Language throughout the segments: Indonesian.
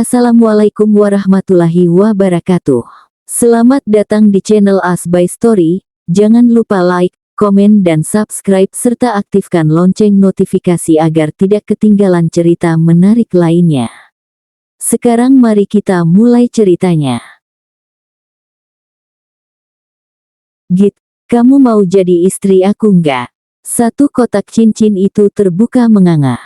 Assalamualaikum warahmatullahi wabarakatuh. Selamat datang di channel As by Story. Jangan lupa like, komen dan subscribe serta aktifkan lonceng notifikasi agar tidak ketinggalan cerita menarik lainnya. Sekarang mari kita mulai ceritanya. Git, kamu mau jadi istri aku nggak? Satu kotak cincin itu terbuka menganga.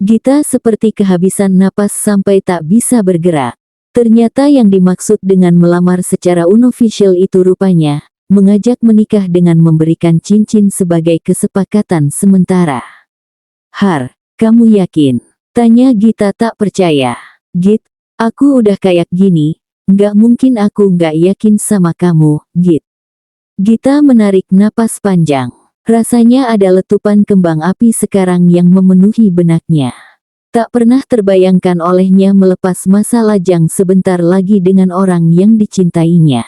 Gita seperti kehabisan napas sampai tak bisa bergerak. Ternyata yang dimaksud dengan melamar secara unofficial itu rupanya mengajak menikah dengan memberikan cincin sebagai kesepakatan sementara. Har, kamu yakin? Tanya Gita tak percaya. Git, aku udah kayak gini, nggak mungkin aku nggak yakin sama kamu, Git. Gita menarik napas panjang. Rasanya ada letupan kembang api sekarang yang memenuhi benaknya. Tak pernah terbayangkan olehnya melepas masa lajang sebentar lagi dengan orang yang dicintainya.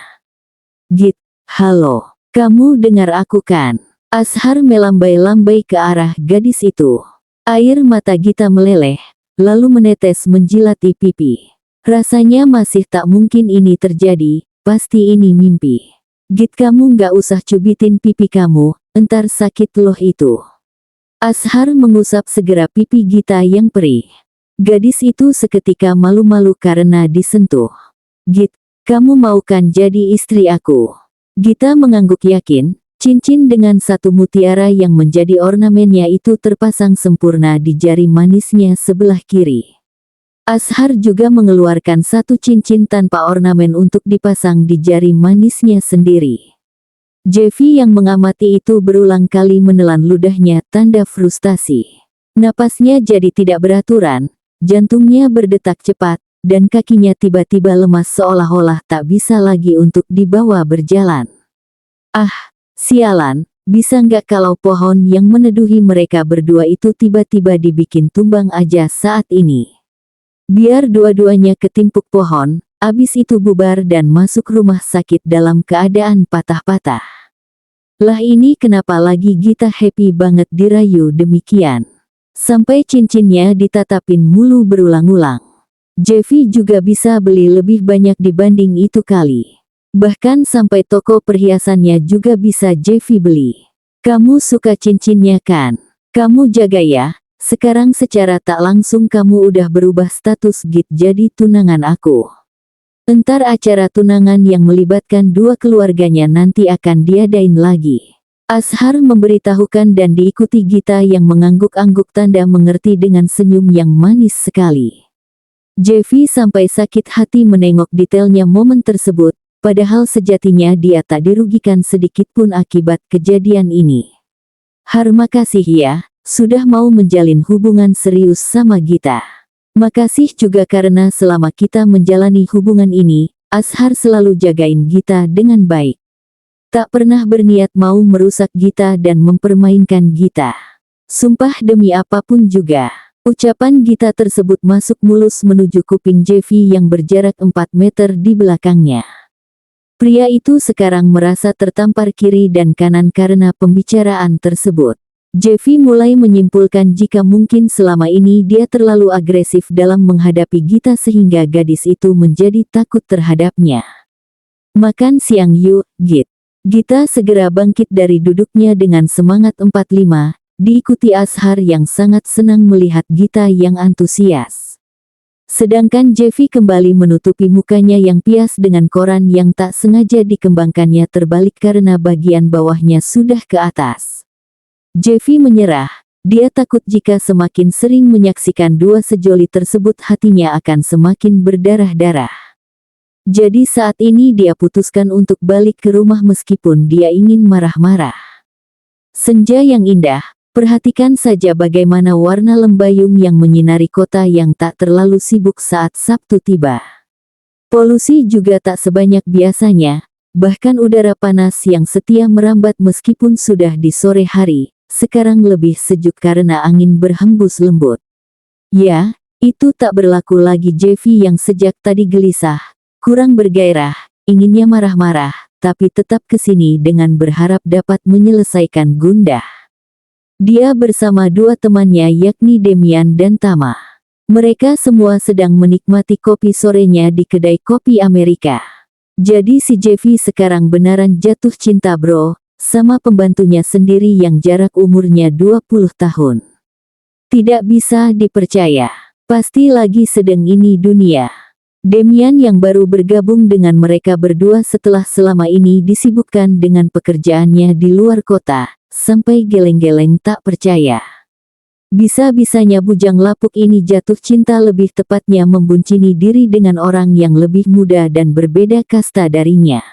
Git, halo, kamu dengar aku kan? Ashar melambai-lambai ke arah gadis itu. Air mata Gita meleleh, lalu menetes menjilati pipi. Rasanya masih tak mungkin ini terjadi, pasti ini mimpi. Git, kamu nggak usah cubitin pipi kamu, entar sakit loh itu. Ashar mengusap segera pipi Gita yang perih. Gadis itu seketika malu-malu karena disentuh. Git, kamu mau kan jadi istri aku? Gita mengangguk yakin, cincin dengan satu mutiara yang menjadi ornamennya itu terpasang sempurna di jari manisnya sebelah kiri. Ashar juga mengeluarkan satu cincin tanpa ornamen untuk dipasang di jari manisnya sendiri. Jeffy yang mengamati itu berulang kali menelan ludahnya tanda frustasi. Napasnya jadi tidak beraturan, jantungnya berdetak cepat, dan kakinya tiba-tiba lemas seolah-olah tak bisa lagi untuk dibawa berjalan. Ah, sialan, bisa nggak kalau pohon yang meneduhi mereka berdua itu tiba-tiba dibikin tumbang aja saat ini. Biar dua-duanya ketimpuk pohon, abis itu bubar dan masuk rumah sakit dalam keadaan patah-patah. Lah ini kenapa lagi Gita happy banget dirayu demikian. Sampai cincinnya ditatapin mulu berulang-ulang. Jeffy juga bisa beli lebih banyak dibanding itu kali. Bahkan sampai toko perhiasannya juga bisa Jeffy beli. Kamu suka cincinnya kan? Kamu jaga ya. Sekarang secara tak langsung kamu udah berubah status Git jadi tunangan aku. Entar acara tunangan yang melibatkan dua keluarganya nanti akan diadain lagi. Ashar memberitahukan dan diikuti Gita yang mengangguk-angguk tanda mengerti dengan senyum yang manis sekali. Jeffy sampai sakit hati menengok detailnya momen tersebut, padahal sejatinya dia tak dirugikan sedikit pun akibat kejadian ini. Har, makasih ya. Sudah mau menjalin hubungan serius sama Gita. Makasih juga karena selama kita menjalani hubungan ini, Ashar selalu jagain Gita dengan baik. Tak pernah berniat mau merusak Gita dan mempermainkan Gita. Sumpah demi apapun juga. Ucapan Gita tersebut masuk mulus menuju kuping Jeffy yang berjarak 4 meter di belakangnya. Pria itu sekarang merasa tertampar kiri dan kanan karena pembicaraan tersebut. Jeffy mulai menyimpulkan jika mungkin selama ini dia terlalu agresif dalam menghadapi Gita sehingga gadis itu menjadi takut terhadapnya. Makan siang yuk, Git. Gita segera bangkit dari duduknya dengan semangat 45, diikuti Ashar yang sangat senang melihat Gita yang antusias. Sedangkan Jeffy kembali menutupi mukanya yang pias dengan koran yang tak sengaja dikembangkannya terbalik karena bagian bawahnya sudah ke atas. Jeffy menyerah, dia takut jika semakin sering menyaksikan dua sejoli tersebut hatinya akan semakin berdarah-darah. Jadi saat ini dia putuskan untuk balik ke rumah meskipun dia ingin marah-marah. Senja yang indah, perhatikan saja bagaimana warna lembayung yang menyinari kota yang tak terlalu sibuk saat Sabtu tiba. Polusi juga tak sebanyak biasanya, bahkan udara panas yang setia merambat meskipun sudah di sore hari. Sekarang lebih sejuk karena angin berhembus lembut. Ya, itu tak berlaku lagi Jeffy yang sejak tadi gelisah, kurang bergairah, inginnya marah-marah, tapi tetap kesini dengan berharap dapat menyelesaikan gundah. Dia bersama dua temannya yakni Demian dan Tama. Mereka semua sedang menikmati kopi sorenya di kedai kopi Amerika. Jadi si Jeffy sekarang beneran jatuh cinta bro, sama pembantunya sendiri yang jarak umurnya 20 tahun. Tidak bisa dipercaya. Pasti lagi sedang ini dunia. Demian yang baru bergabung dengan mereka berdua setelah selama ini disibukkan dengan pekerjaannya di luar kota, sampai geleng-geleng tak percaya. Bisa-bisanya bujang lapuk ini jatuh cinta, lebih tepatnya membuncini diri dengan orang yang lebih muda dan berbeda kasta darinya.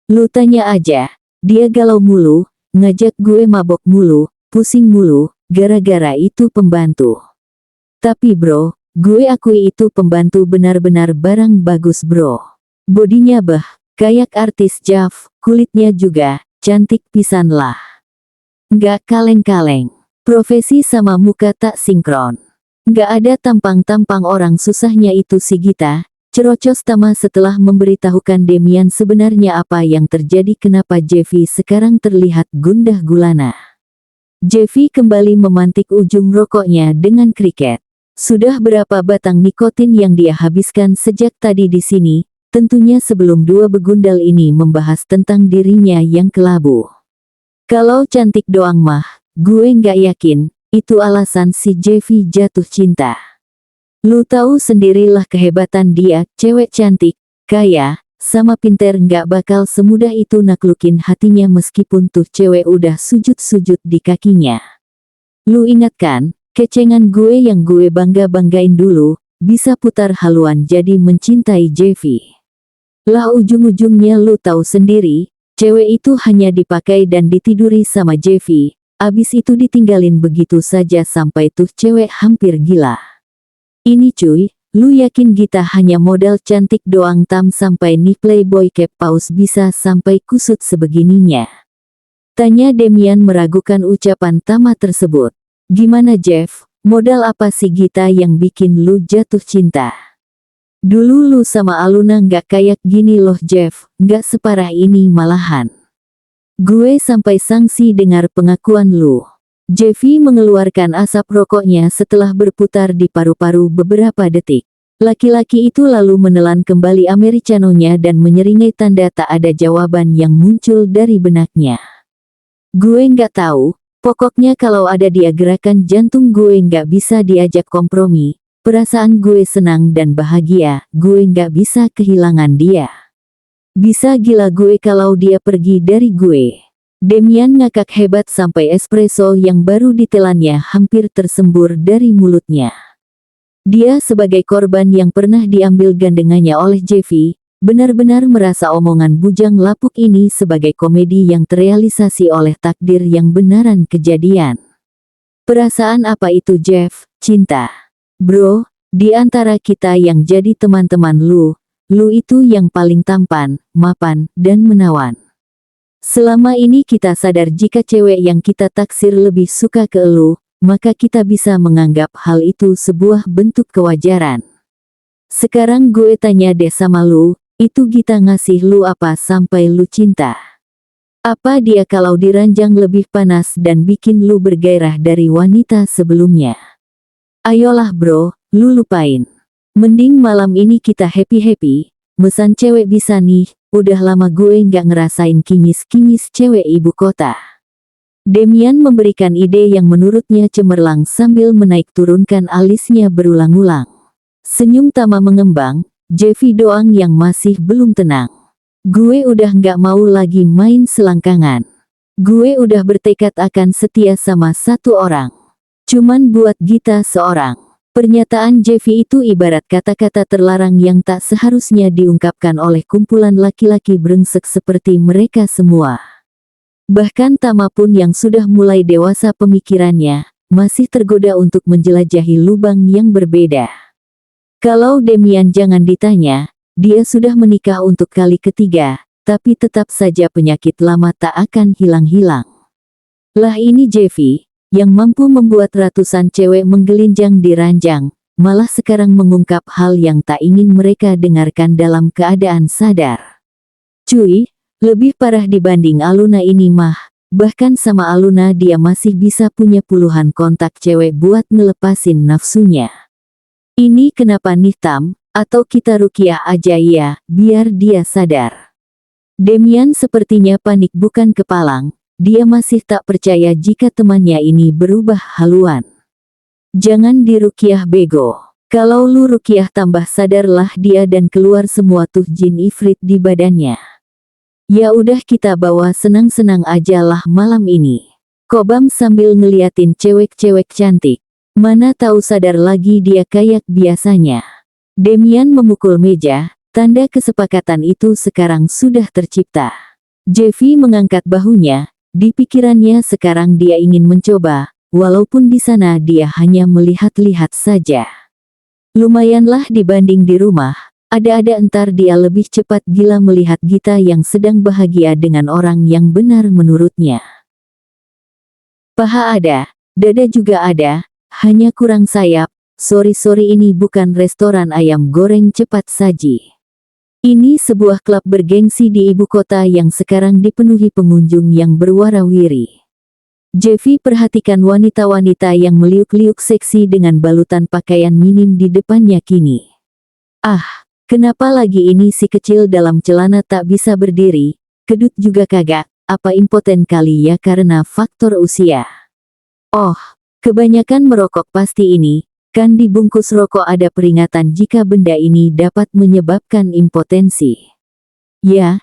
Lu tanya aja, dia galau mulu, ngajak gue mabok mulu, pusing mulu, gara-gara itu pembantu. Tapi bro, gue akui itu pembantu benar-benar barang bagus bro. Bodinya kayak artis Jav, kulitnya juga, cantik pisan lah. Nggak kaleng-kaleng. Profesi sama muka tak sinkron. Nggak ada tampang-tampang orang susahnya itu si Gita, cerocos Tama setelah memberitahukan Demian sebenarnya apa yang terjadi, kenapa Jeffy sekarang terlihat gundah gulana. Jeffy kembali memantik ujung rokoknya dengan kriket. Sudah berapa batang nikotin yang dia habiskan sejak tadi di sini, tentunya sebelum dua begundal ini membahas tentang dirinya yang kelabu. Kalau cantik doang mah, gue nggak yakin, itu alasan si Jeffy jatuh cinta. Lu tahu sendirilah kehebatan dia, cewek cantik, kaya, sama pinter, nggak bakal semudah itu naklukin hatinya meskipun tuh cewek udah sujud-sujud di kakinya. Lu ingat kan, kecengan gue yang gue bangga-banggain dulu, bisa putar haluan jadi mencintai Jeffy. Lah ujung-ujungnya lu tahu sendiri, cewek itu hanya dipakai dan ditiduri sama Jeffy. Abis itu ditinggalin begitu saja sampai tuh cewek hampir gila. Ini cuy, lu yakin Gita hanya modal cantik doang tam sampai nih playboy cap paus bisa sampai kusut sebegininya? Tanya Demian meragukan ucapan Tama tersebut. Gimana Jeff, modal apa sih Gita yang bikin lu jatuh cinta? Dulu lu sama Aluna nggak kayak gini loh Jeff, nggak separah ini malahan. Gue sampai sangsi dengar pengakuan lu. Jeffy mengeluarkan asap rokoknya setelah berputar di paru-paru beberapa detik. Laki-laki itu lalu menelan kembali americanonya dan menyeringai tanda tak ada jawaban yang muncul dari benaknya. Gue nggak tahu, pokoknya kalau ada dia gerakan jantung gue nggak bisa diajak kompromi. Perasaan gue senang dan bahagia, gue nggak bisa kehilangan dia. Bisa gila gue kalau dia pergi dari gue. Demian ngakak hebat sampai espresso yang baru ditelannya hampir tersembur dari mulutnya. Dia sebagai korban yang pernah diambil gandengannya oleh Jeffy, benar-benar merasa omongan bujang lapuk ini sebagai komedi yang terrealisasi oleh takdir yang benaran kejadian. Perasaan apa itu Jeff? Cinta. Bro, di antara kita yang jadi teman-teman lu itu yang paling tampan, mapan, dan menawan. Selama ini kita sadar jika cewek yang kita taksir lebih suka ke lu, maka kita bisa menganggap hal itu sebuah bentuk kewajaran. Sekarang gue tanya deh sama lu, itu Gita ngasih lu apa sampai lu cinta? Apa dia kalau diranjang lebih panas dan bikin lu bergairah dari wanita sebelumnya? Ayolah bro, lu lupain. Mending malam ini kita happy-happy, mesan cewek bisa nih, udah lama gue nggak ngerasain kinyis-kinyis cewek ibu kota. Demian memberikan ide yang menurutnya cemerlang sambil menaik turunkan alisnya berulang-ulang. Senyum Tama mengembang, Jeffy doang yang masih belum tenang. Gue udah nggak mau lagi main selangkangan. Gue udah bertekad akan setia sama satu orang. Cuman buat Gita seorang. Pernyataan Jeffy itu ibarat kata-kata terlarang yang tak seharusnya diungkapkan oleh kumpulan laki-laki brengsek seperti mereka semua. Bahkan Tama pun yang sudah mulai dewasa pemikirannya, masih tergoda untuk menjelajahi lubang yang berbeda. Kalau Demian jangan ditanya, dia sudah menikah untuk kali ketiga, tapi tetap saja penyakit lama tak akan hilang-hilang. Lah ini Jeffy, yang mampu membuat ratusan cewek menggelinjang di ranjang, malah sekarang mengungkap hal yang tak ingin mereka dengarkan dalam keadaan sadar. Cuy, lebih parah dibanding Aluna ini mah, bahkan sama Aluna dia masih bisa punya puluhan kontak cewek buat ngelepasin nafsunya. Ini kenapa nih Tam? Atau kita ruqyah aja ya, biar dia sadar. Demian sepertinya panik bukan kepalang. Dia masih tak percaya jika temannya ini berubah haluan. Jangan diruqyah bego. Kalau lu ruqyah tambah sadarlah dia dan keluar semua tuh jin ifrit di badannya. Ya udah kita bawa senang-senang aja lah malam ini. Kobam sambil ngeliatin cewek-cewek cantik. Mana tahu sadar lagi dia kayak biasanya. Demian memukul meja, tanda kesepakatan itu sekarang sudah tercipta. Jeffy mengangkat bahunya, di pikirannya sekarang dia ingin mencoba, walaupun di sana dia hanya melihat-lihat saja. Lumayanlah dibanding di rumah, ada-ada entar dia lebih cepat gila melihat Gita yang sedang bahagia dengan orang yang benar menurutnya. Paha ada, dada juga ada, hanya kurang sayap. Sorry ini bukan restoran ayam goreng cepat saji. Ini sebuah klub bergengsi di ibu kota yang sekarang dipenuhi pengunjung yang berwarawiri. Jeffy perhatikan wanita-wanita yang meliuk-liuk seksi dengan balutan pakaian minim di depannya kini. Ah, kenapa lagi ini si kecil dalam celana tak bisa berdiri, kedut juga kagak, apa impoten kali ya karena faktor usia. Oh, kebanyakan merokok pasti ini. Kan di bungkus rokok ada peringatan jika benda ini dapat menyebabkan impotensi. Ya,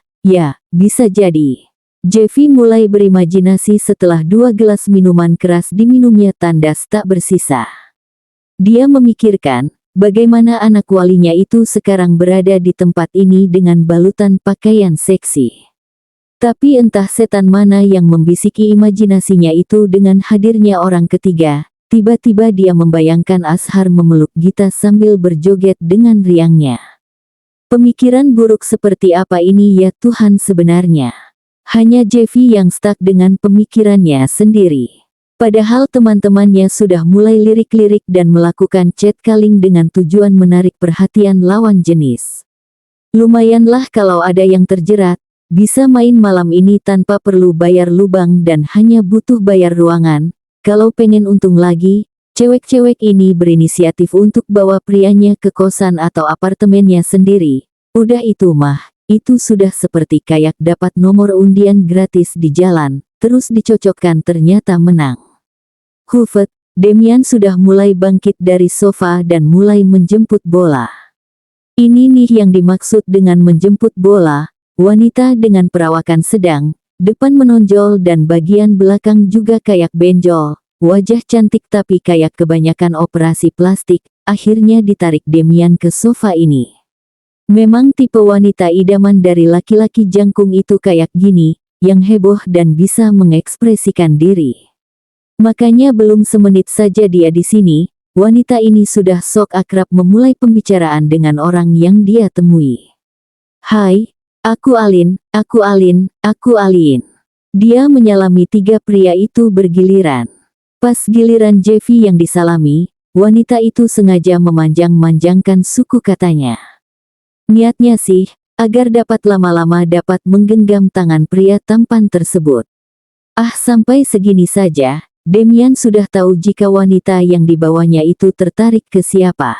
bisa jadi. Jeffy mulai berimajinasi setelah 2 gelas minuman keras diminumnya tandas tak bersisa. Dia memikirkan, bagaimana anak walinya itu sekarang berada di tempat ini dengan balutan pakaian seksi. Tapi entah setan mana yang membisiki imajinasinya itu dengan hadirnya orang ketiga. Tiba-tiba dia membayangkan Ashar memeluk Gita sambil berjoget dengan riangnya. Pemikiran buruk seperti apa ini ya Tuhan sebenarnya? Hanya Jeffy yang stuck dengan pemikirannya sendiri. Padahal teman-temannya sudah mulai lirik-lirik dan melakukan chat calling dengan tujuan menarik perhatian lawan jenis. Lumayanlah kalau ada yang terjerat, bisa main malam ini tanpa perlu bayar lubang dan hanya butuh bayar ruangan. Kalau pengen untung lagi, cewek-cewek ini berinisiatif untuk bawa prianya ke kosan atau apartemennya sendiri. Udah itu mah, itu sudah seperti kayak dapat nomor undian gratis di jalan, terus dicocokkan ternyata menang. Hufet, Demian sudah mulai bangkit dari sofa dan mulai menjemput bola. Ini nih yang dimaksud dengan menjemput bola, wanita dengan perawakan sedang, depan menonjol dan bagian belakang juga kayak benjol, wajah cantik tapi kayak kebanyakan operasi plastik, akhirnya ditarik Demian ke sofa ini. Memang tipe wanita idaman dari laki-laki jangkung itu kayak gini, yang heboh dan bisa mengekspresikan diri. Makanya belum semenit saja dia di sini, wanita ini sudah sok akrab memulai pembicaraan dengan orang yang dia temui. Hai. Aku Alin. Dia menyalami 3 pria itu bergiliran. Pas giliran Jeffy yang disalami, wanita itu sengaja memanjang-manjangkan suku katanya. Niatnya sih, agar dapat lama-lama dapat menggenggam tangan pria tampan tersebut. Ah sampai segini saja, Demian sudah tahu jika wanita yang dibawanya itu tertarik ke siapa.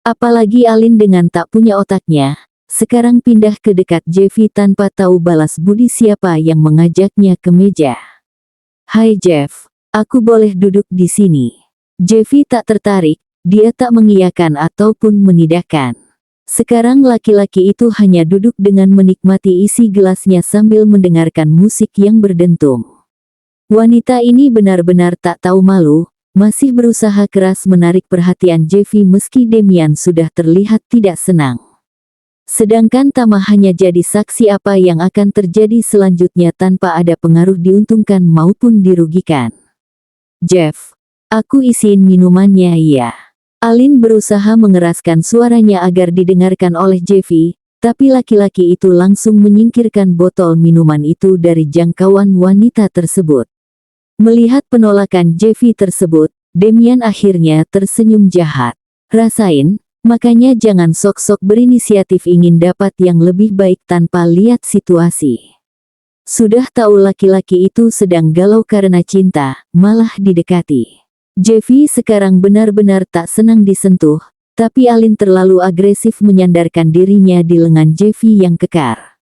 Apalagi Alin dengan tak punya otaknya. Sekarang pindah ke dekat Jeffy tanpa tahu balas budi siapa yang mengajaknya ke meja. Hai Jeff, aku boleh duduk di sini. Jeffy tak tertarik, dia tak mengiyakan ataupun menidakkan. Sekarang laki-laki itu hanya duduk dengan menikmati isi gelasnya sambil mendengarkan musik yang berdentum. Wanita ini benar-benar tak tahu malu, masih berusaha keras menarik perhatian Jeffy meski Demian sudah terlihat tidak senang. Sedangkan Tama hanya jadi saksi apa yang akan terjadi selanjutnya tanpa ada pengaruh diuntungkan maupun dirugikan. Jeff, aku isiin minumannya ya. Alin berusaha mengeraskan suaranya agar didengarkan oleh Jeffy, tapi laki-laki itu langsung menyingkirkan botol minuman itu dari jangkauan wanita tersebut. Melihat penolakan Jeffy tersebut, Demian akhirnya tersenyum jahat. Rasain. Makanya jangan sok-sok berinisiatif ingin dapat yang lebih baik tanpa lihat situasi. Sudah tahu laki-laki itu sedang galau karena cinta, malah didekati. Jeffy sekarang benar-benar tak senang disentuh, Tapi Alin terlalu agresif menyandarkan dirinya di lengan Jeffy yang kekar.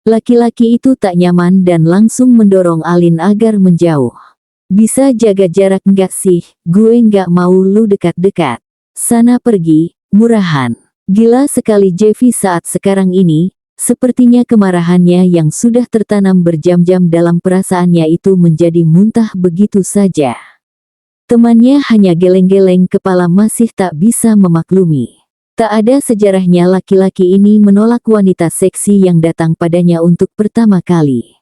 Laki-laki itu tak nyaman dan langsung mendorong Alin agar menjauh. Bisa jaga jarak nggak sih? Gue nggak mau lu dekat-dekat. Sana pergi, murahan. Gila sekali Jeffy saat sekarang ini. Sepertinya kemarahannya yang sudah tertanam berjam-jam dalam perasaannya itu menjadi muntah begitu saja. Temannya hanya geleng-geleng kepala masih tak bisa memaklumi. Tak ada sejarahnya laki-laki ini menolak wanita seksi yang datang padanya untuk pertama kali.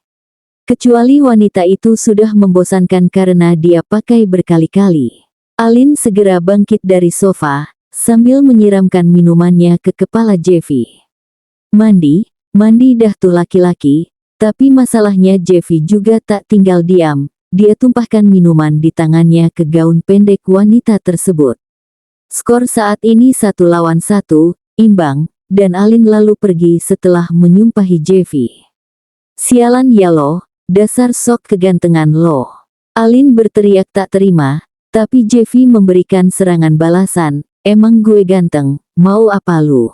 Kecuali wanita itu sudah membosankan karena dia pakai berkali-kali. Alin segera bangkit dari sofa, sambil menyiramkan minumannya ke kepala Jeffy. Mandi dah tuh laki-laki, tapi masalahnya Jeffy juga tak tinggal diam. Dia tumpahkan minuman di tangannya ke gaun pendek wanita tersebut. Skor saat ini 1-1, imbang, dan Alin lalu pergi setelah menyumpahi Jeffy. Sialan ya lo, dasar sok kegantengan lo. Alin berteriak tak terima, tapi Jeffy memberikan serangan balasan, emang gue ganteng, mau apa lu?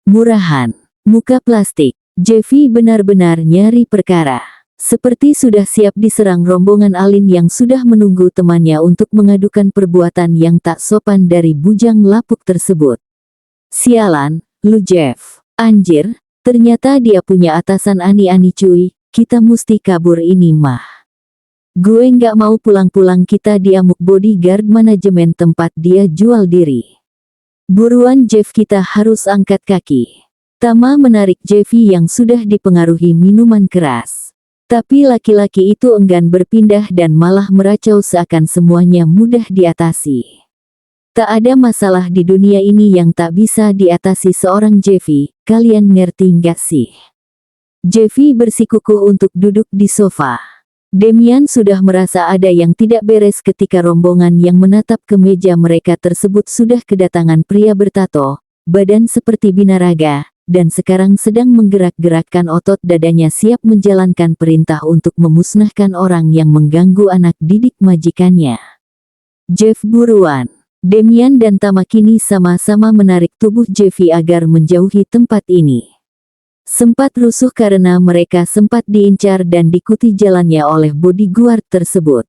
Murahan, muka plastik, Jeffy benar-benar nyari perkara. Seperti sudah siap diserang rombongan Alin yang sudah menunggu temannya untuk mengadukan perbuatan yang tak sopan dari bujang lapuk tersebut. Sialan, lu Jeff. Anjir, ternyata dia punya atasan ani-ani cuy, kita musti kabur ini mah. Gue nggak mau pulang-pulang kita diamuk bodyguard manajemen tempat dia jual diri. Buruan Jeff kita harus angkat kaki. Tama menarik Jeffy yang sudah dipengaruhi minuman keras. Tapi laki-laki itu enggan berpindah dan malah meracau seakan semuanya mudah diatasi. Tak ada masalah di dunia ini yang tak bisa diatasi seorang Jeffy, kalian ngerti nggak sih? Jeffy bersikukuh untuk duduk di sofa. Demian sudah merasa ada yang tidak beres ketika rombongan yang menatap ke meja mereka tersebut sudah kedatangan pria bertato, badan seperti binaraga, dan sekarang sedang menggerak-gerakkan otot dadanya siap menjalankan perintah untuk memusnahkan orang yang mengganggu anak didik majikannya. Jeff buruan. Demian dan Tama kini sama-sama menarik tubuh Jeffy agar menjauhi tempat ini. Sempat rusuh karena mereka sempat diincar dan diikuti jalannya oleh bodyguard tersebut.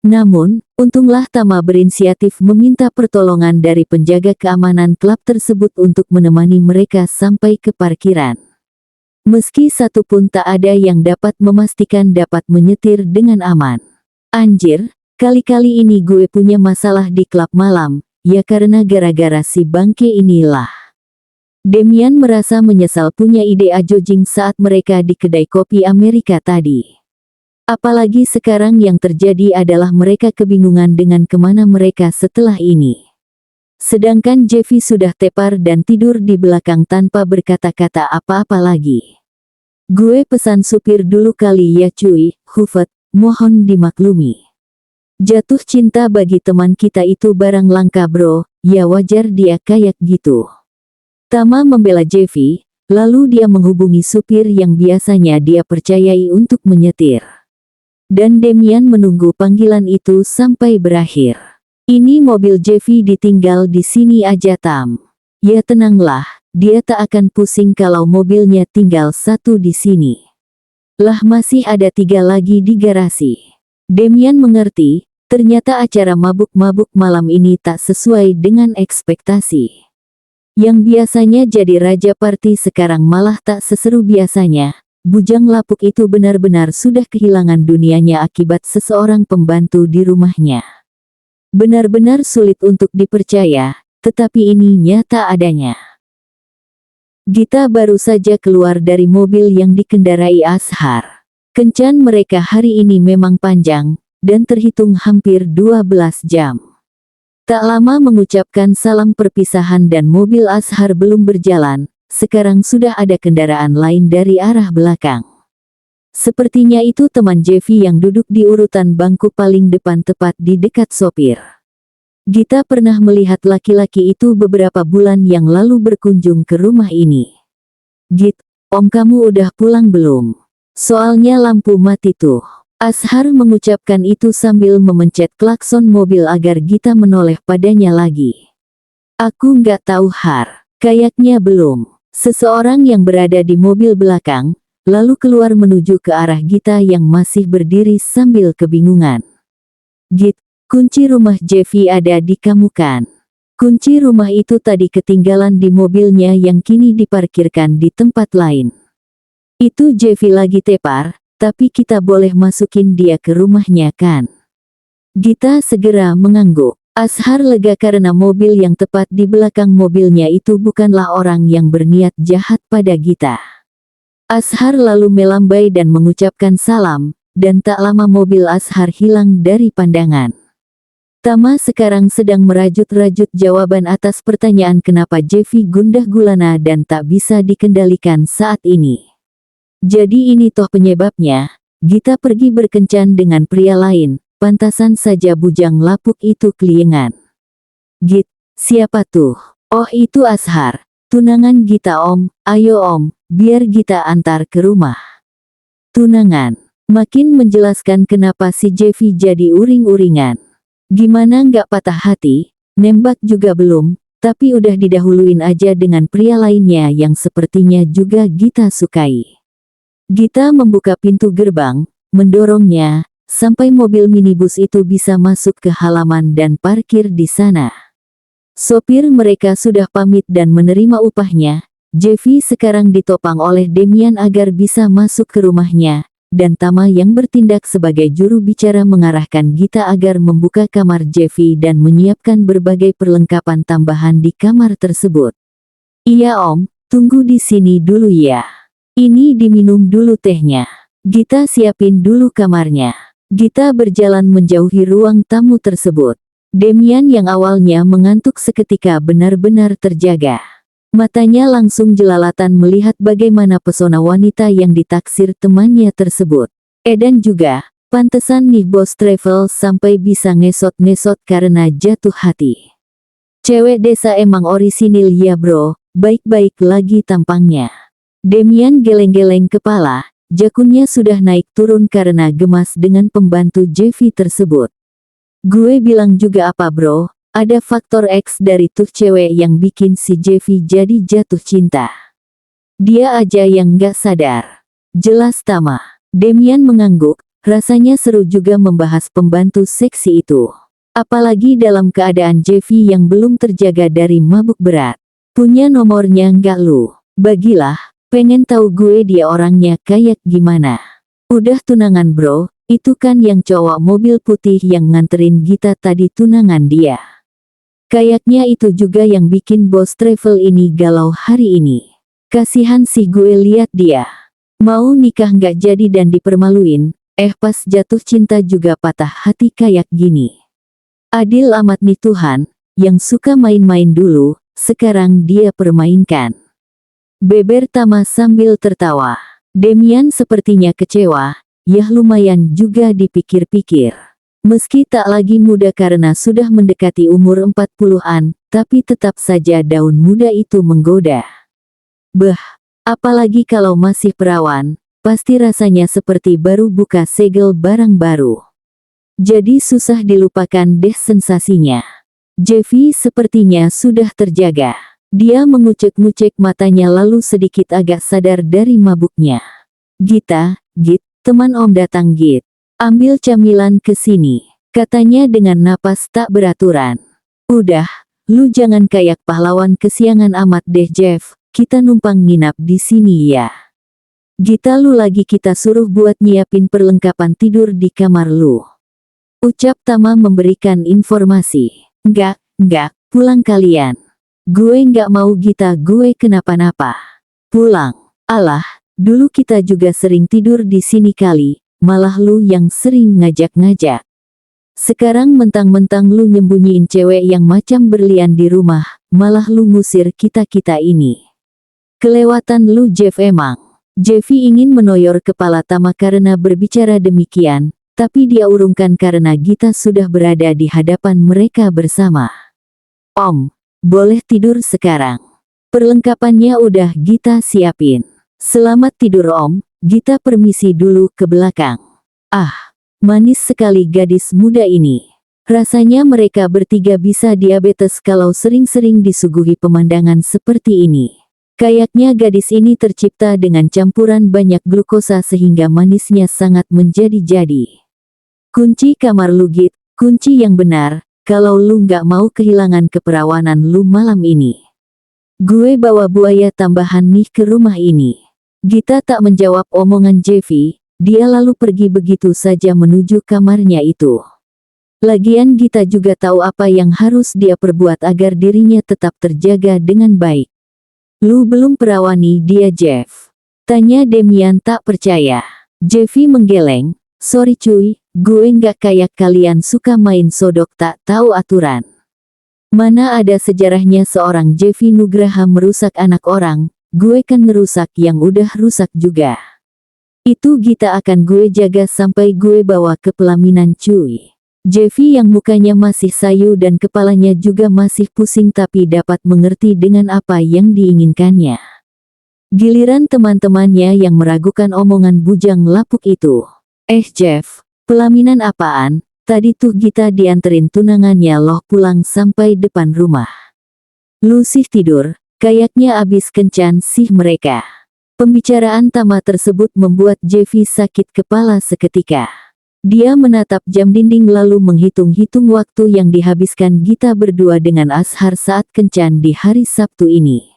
Namun, untunglah Tama berinisiatif meminta pertolongan dari penjaga keamanan klub tersebut untuk menemani mereka sampai ke parkiran. Meski satu pun tak ada yang dapat memastikan dapat menyetir dengan aman. Anjir, kali-kali ini gue punya masalah di klub malam, ya karena gara-gara si bangke inilah. Demian merasa menyesal punya ide ajojing saat mereka di kedai kopi Amerika tadi. Apalagi sekarang yang terjadi adalah mereka kebingungan dengan kemana mereka setelah ini. Sedangkan Jeffy sudah tepar dan tidur di belakang tanpa berkata-kata apa-apa lagi. Gue pesan supir dulu kali ya cuy, Hufet, mohon dimaklumi. Jatuh cinta bagi teman kita itu barang langka bro, ya wajar dia kayak gitu. Tama membela Jeffy, lalu dia menghubungi supir yang biasanya dia percayai untuk menyetir. Dan Demian menunggu panggilan itu sampai berakhir. Ini mobil Jeffy ditinggal di sini aja Tam. Ya tenanglah, dia tak akan pusing kalau mobilnya tinggal satu di sini. Lah masih ada 3 lagi di garasi. Demian mengerti, ternyata acara mabuk-mabuk malam ini tak sesuai dengan ekspektasi. Yang biasanya jadi raja party sekarang malah tak seseru biasanya. Bujang lapuk itu benar-benar sudah kehilangan dunianya akibat seseorang pembantu di rumahnya. Benar-benar sulit untuk dipercaya, tetapi ini nyata adanya. Gita baru saja keluar dari mobil yang dikendarai Ashar. Kencan mereka hari ini memang panjang, dan terhitung hampir 12 jam. Tak lama mengucapkan salam perpisahan dan mobil Ashar belum berjalan. Sekarang sudah ada kendaraan lain dari arah belakang. Sepertinya itu teman Jeffy yang duduk di urutan bangku paling depan tepat di dekat sopir. Gita pernah melihat laki-laki itu beberapa bulan yang lalu berkunjung ke rumah ini. Git, om kamu udah pulang belum? Soalnya lampu mati tuh. Ashar mengucapkan itu sambil memencet klakson mobil agar Gita menoleh padanya lagi. Aku nggak tahu Har. Kayaknya belum. Seseorang yang berada di mobil belakang, lalu keluar menuju ke arah Gita yang masih berdiri sambil kebingungan. Git, kunci rumah Jeffy ada di kamu kan? Kunci rumah itu tadi ketinggalan di mobilnya yang kini diparkirkan di tempat lain. Itu Jeffy lagi tepar, tapi kita boleh masukin dia ke rumahnya kan? Gita segera mengangguk. Ashar lega karena mobil yang tepat di belakang mobilnya itu bukanlah orang yang berniat jahat pada Gita. Ashar lalu melambai dan mengucapkan salam, dan tak lama mobil Ashar hilang dari pandangan. Tama sekarang sedang merajut-rajut jawaban atas pertanyaan kenapa Jeffy gundah gulana dan tak bisa dikendalikan saat ini. Jadi ini toh penyebabnya, Gita pergi berkencan dengan pria lain. Pantasan saja bujang lapuk itu keliengan. Git, siapa tuh? Oh itu Ashar, tunangan Gita om, ayo om, biar Gita antar ke rumah. Tunangan, makin menjelaskan kenapa si Jeffy jadi uring-uringan. Gimana nggak patah hati, nembak juga belum, tapi udah didahuluin aja dengan pria lainnya yang sepertinya juga Gita sukai. Gita membuka pintu gerbang, mendorongnya, sampai mobil minibus itu bisa masuk ke halaman dan parkir di sana. Sopir mereka sudah pamit dan menerima upahnya. Jeffy sekarang ditopang oleh Demian agar bisa masuk ke rumahnya, dan Tama yang bertindak sebagai juru bicara mengarahkan Gita agar membuka kamar Jeffy dan menyiapkan berbagai perlengkapan tambahan di kamar tersebut. Iya om, tunggu di sini dulu ya. Ini diminum dulu tehnya. Gita siapin dulu kamarnya. Gita berjalan menjauhi ruang tamu tersebut. Demian yang awalnya mengantuk seketika benar-benar terjaga. Matanya langsung jelalatan melihat bagaimana pesona wanita yang ditaksir temannya tersebut. Edan juga, pantesan nih bos travel sampai bisa ngesot-ngesot karena jatuh hati. Cewek desa emang orisinil ya bro, baik-baik lagi tampangnya. Demian geleng-geleng kepala. Jakunnya sudah naik turun karena gemas dengan pembantu Jeffy tersebut. Gue bilang juga apa bro, ada faktor X dari tuh cewek yang bikin si Jeffy jadi jatuh cinta. Dia aja yang gak sadar. Jelas Tama. Demian mengangguk, rasanya seru juga membahas pembantu seksi itu. Apalagi dalam keadaan Jeffy yang belum terjaga dari mabuk berat. Punya nomornya nggak lu? Bagilah. Pengen tahu gue dia orangnya kayak gimana. Udah tunangan bro, itu kan yang cowok mobil putih yang nganterin Gita tadi tunangan dia. Kayaknya itu juga yang bikin bos travel ini galau hari ini. Kasihan sih gue lihat dia. Mau nikah nggak jadi dan dipermaluin, pas jatuh cinta juga patah hati kayak gini. Adil amat nih Tuhan, yang suka main-main dulu, sekarang dia permainkan. Beber Tama sambil tertawa. Demian sepertinya kecewa, ya lumayan juga dipikir-pikir. Meski tak lagi muda karena sudah mendekati umur 40-an, tapi tetap saja daun muda itu menggoda. Apalagi kalau masih perawan, pasti rasanya seperti baru buka segel barang baru. Jadi susah dilupakan deh sensasinya. Jeffy sepertinya sudah terjaga. Dia mengucek-ngucek matanya lalu sedikit agak sadar dari mabuknya. Gita, Git, teman om datang Git. Ambil camilan ke sini, katanya dengan napas tak beraturan. Udah, lu jangan kayak pahlawan kesiangan amat deh Jeff, kita numpang nginap di sini ya. Gita lu lagi kita suruh buat nyiapin perlengkapan tidur di kamar lu. Ucap Tama memberikan informasi. Enggak, pulang kalian. Gue nggak mau Gita gue kenapa-napa. Pulang. Alah, dulu kita juga sering tidur di sini kali, malah lu yang sering ngajak-ngajak. Sekarang mentang-mentang lu nyembunyiin cewek yang macam berlian di rumah, malah lu ngusir kita-kita ini. Kelewatan lu Jeff emang. Jeffy ingin menoyor kepala Tama karena berbicara demikian, tapi dia urungkan karena Gita sudah berada di hadapan mereka bersama. Om. Boleh tidur sekarang. Perlengkapannya udah Gita siapin. Selamat tidur om, Gita permisi dulu ke belakang. Ah, manis sekali gadis muda ini. Rasanya mereka bertiga bisa diabetes kalau sering-sering disuguhi pemandangan seperti ini. Kayaknya gadis ini tercipta dengan campuran banyak glukosa sehingga manisnya sangat menjadi-jadi. Kunci kamar lu Git, kunci yang benar, kalau lu nggak mau kehilangan keperawanan lu malam ini. Gue bawa buaya tambahan nih ke rumah ini. Gita tak menjawab omongan Jeffy, dia lalu pergi begitu saja menuju kamarnya itu. Lagian Gita juga tahu apa yang harus dia perbuat agar dirinya tetap terjaga dengan baik. Lu belum perawani dia Jeff? Tanya Demian tak percaya. Jeffy menggeleng, sorry cuy, gue nggak kayak kalian suka main sodok tak tahu aturan. Mana ada sejarahnya seorang Jeffy Nugraha merusak anak orang, gue kan ngerusak yang udah rusak juga. Itu Gita akan gue jaga sampai gue bawa ke pelaminan cuy. Jeffy yang mukanya masih sayu dan kepalanya juga masih pusing tapi dapat mengerti dengan apa yang diinginkannya. Giliran teman-temannya yang meragukan omongan bujang lapuk itu. Jeff, pelaminan apaan? Tadi tuh Gita dianterin tunangannya loh pulang sampai depan rumah. Lu sih tidur, kayaknya abis kencan sih mereka. Pembicaraan tamat tersebut membuat Jeffy sakit kepala seketika. Dia menatap jam dinding lalu menghitung-hitung waktu yang dihabiskan Gita berdua dengan Ashar saat kencan di hari Sabtu ini.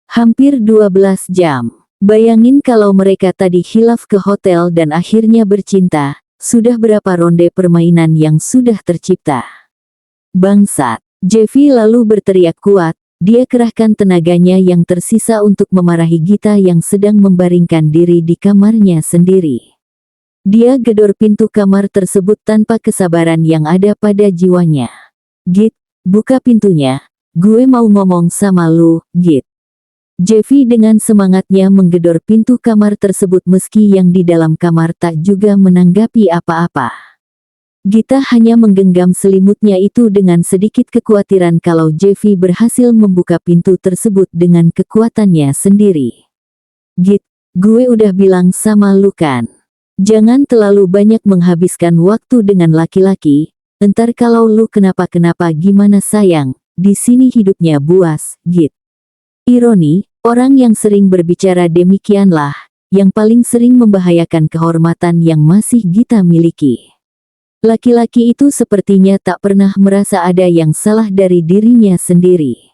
Hampir 12 jam. Bayangin kalau mereka tadi khilaf ke hotel dan akhirnya bercinta, sudah berapa ronde permainan yang sudah tercipta. Bangsat. Jeffy lalu berteriak kuat, dia kerahkan tenaganya yang tersisa untuk memarahi Gita yang sedang membaringkan diri di kamarnya sendiri. Dia gedor pintu kamar tersebut tanpa kesabaran yang ada pada jiwanya. Git, buka pintunya, gue mau ngomong sama lu, Git. Jeffy dengan semangatnya menggedor pintu kamar tersebut meski yang di dalam kamar tak juga menanggapi apa-apa. Gita hanya menggenggam selimutnya itu dengan sedikit kekhawatiran kalau Jeffy berhasil membuka pintu tersebut dengan kekuatannya sendiri. Git, gue udah bilang sama lu kan. Jangan terlalu banyak menghabiskan waktu dengan laki-laki, entar kalau lu kenapa-kenapa gimana sayang, di sini hidupnya buas, Git. Ironi, orang yang sering berbicara demikianlah, yang paling sering membahayakan kehormatan yang masih Gita miliki. Laki-laki itu sepertinya tak pernah merasa ada yang salah dari dirinya sendiri.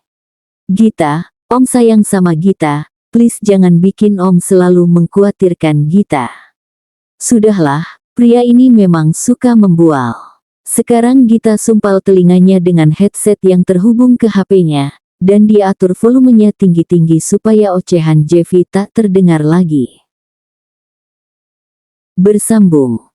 Gita, Om sayang sama Gita, please jangan bikin Om selalu mengkhawatirkan Gita. Sudahlah, pria ini memang suka membual. Sekarang Gita sumpal telinganya dengan headset yang terhubung ke HP-nya, dan dia atur volumenya tinggi-tinggi supaya ocehan Jeffy tak terdengar lagi. Bersambung.